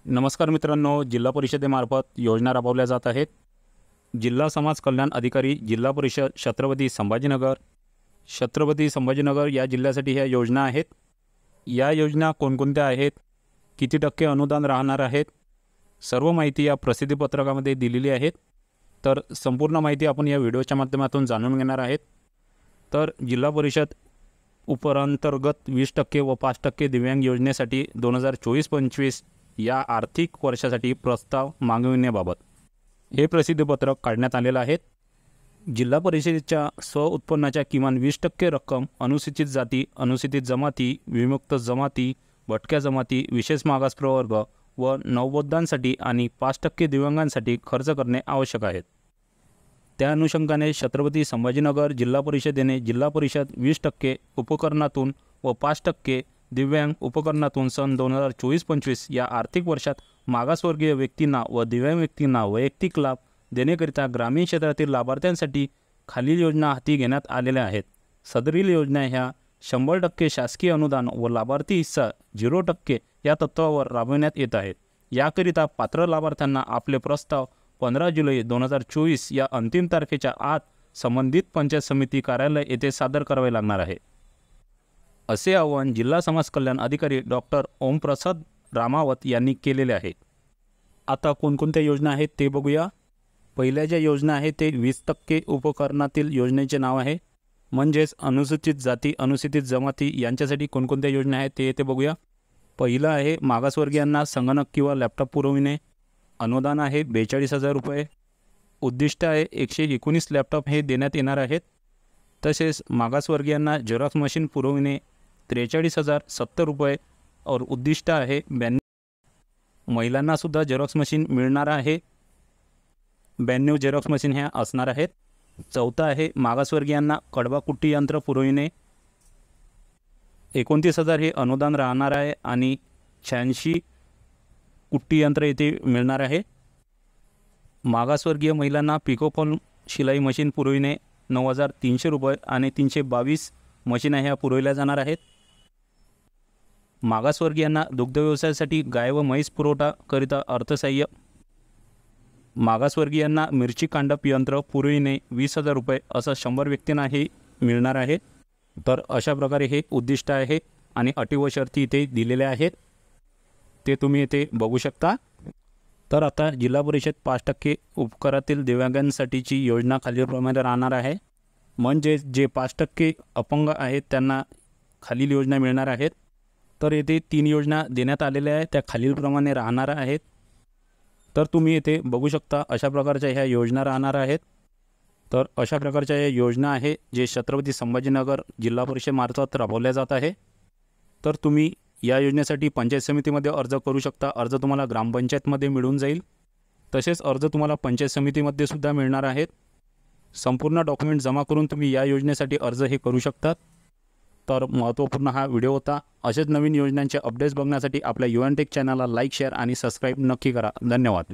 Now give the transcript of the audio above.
नमस्कार मित्रांनो, जिल्हा परिषदेमार्फत योजना राबवल्या जात आहेत। जिल्हा समाज कल्याण अधिकारी जिल्हा परिषद छत्रपती संभाजीनगर या जिल्ह्यासाठी ह्या योजना आहेत। या योजना कोणकोणत्या आहेत, किती टक्के अनुदान राहणार आहेत, सर्व माहिती या प्रसिद्धी पत्रकामध्ये दिलेली आहे। तर संपूर्ण माहिती आपण या व्हिडिओच्या माध्यमातून जाणून घेणार आहेत। तर जिल्हा परिषद उपरांतर्गत 20% व 5% दिव्यांग योजनेसाठी 2024-25 या आर्थिक वर्षासाठी प्रस्ताव मागविण्याबाबत हे प्रसिद्धीपत्रक काढण्यात आलेलं आहे। जिल्हा परिषदेच्या स्वउत्पन्नाच्या किमान 20% रक्कम अनुसूचित जाती, अनुसूचित जमाती, विमुक्त जमाती, भटक्या जमाती, विशेष मागास प्रवर्ग व नवबौद्धांसाठी आणि 5% दिव्यांगांसाठी खर्च करणे आवश्यक आहे। त्या अनुषंगाने छत्रपती संभाजीनगर जिल्हा परिषदेने जिल्हा परिषद 20% उपकरणातून व 5% दिव्यांग उपकरणातून सन 2024-25 या आर्थिक वर्षात मागासवर्गीय व्यक्तींना व दिव्यांग व्यक्तींना वैयक्तिक लाभ देण्याकरिता ग्रामीण क्षेत्रातील लाभार्थ्यांसाठी खालील योजना हाती घेण्यात आलेल्या आहेत। सदरील योजना ह्या 100% शासकीय अनुदान व लाभार्थी हिस्सा 0% या तत्वावर राबविण्यात येत आहेत। याकरिता पात्र लाभार्थ्यांना आपले प्रस्ताव 15 जुलै 2024 या अंतिम तारखेच्या आत संबंधित पंचायत समिती कार्यालय येथे सादर करावे लागणार आहे, असे आवाहन जिल्हा समाज कल्याण अधिकारी डॉक्टर ओमप्रसाद रामावत यांनी केलेले आहे। आता कोणकोणत्या योजना आहेत ते बघूया। पहिल्या ज्या योजना आहेत ते 20% उपकरणातील योजनेचे नाव आहे, म्हणजेच अनुसूचित जाती, अनुसूचित जमाती यांच्यासाठी कोणकोणत्या योजना आहेत ते येथे बघूया। पहिलं आहे मागासवर्गीयांना संगणक किंवा लॅपटॉप पुरविणे, अनुदान आहे 42,000 रुपये। उद्दिष्ट आहे 119 लॅपटॉप हे देण्यात येणार आहेत। तसेच मागासवर्गीयांना झेरॉक्स मशीन पुरविणे 43,070 रुपये और उद्दिष्ट आहे 92। महिलांना सुद्धा झेरॉक्स मशीन मिळणार आहे, 92 झेरॉक्स मशीन ह्या असणार आहेत। चौथा आहे मागासवर्गीयांना कडबा कुट्टी यंत्र पुरविणे 29,000 हे अनुदान राहणार आहे आणि 86 कुट्टी यंत्र येथे मिळणार आहे। मागासवर्गीय महिलांना पिकोफॉल शिलाई मशीन पुरविणे 9,300 रुपये आणि 322 मशीन ह्या पुरविल्या जाणार आहेत। मागासवर्गीयांना दुग्ध व्यवसायासाठी गाय व म्हैस पुरवठा करिता अर्थसहाय्य, मागासवर्गीयांना मिरची कांडप यंत्र पुरविणे 20,000 रुपये असं 100 व्यक्तींना हे मिळणार आहे। तर अशा प्रकारे हे उद्दिष्ट आहे आणि अटी व शर्ती इथे दिलेल्या आहेत, ते तुम्ही इथे बघू शकता। तर आता जिल्हा परिषद 5% उपकरातील दिव्यांगांसाठीची योजना खालीलप्रमाणे राहणार आहे, म्हणजे जे 5% अपंग आहेत त्यांना खालील योजना मिळणार आहेत। तर येथे 3 योजना देण्यात आलेल्या आहेत, त्या खालीलप्रमाणे राहणार आहेत। तर तुम्ही येथे बघू शकता अशा प्रकारच्या ह्या योजना राहणार आहेत। तर अशा प्रकारच्या या योजना आहे जे छत्रपती संभाजीनगर जिल्हा परिषदेमार्फत राबवल्या जात आहे। तर तुम्ही या योजनेसाठी पंचायत समितीमध्ये अर्ज करू शकता। अर्ज तुम्हाला ग्रामपंचायतमध्ये मिळून जाईल, तसेच अर्ज तुम्हाला पंचायत समितीमध्ये सुद्धा मिळणार आहेत। संपूर्ण डॉक्युमेंट जमा करून तुम्ही या योजनेसाठी अर्ज हे करू शकतात। तर महत्त्वपूर्ण हा व्हिडिओ होता। असेच नवीन योजनांचे अपडेट्स बघण्यासाठी आपल्या युएनटेक चॅनलला लाईक, शेअर आणि सबस्क्राईब नक्की करा। धन्यवाद।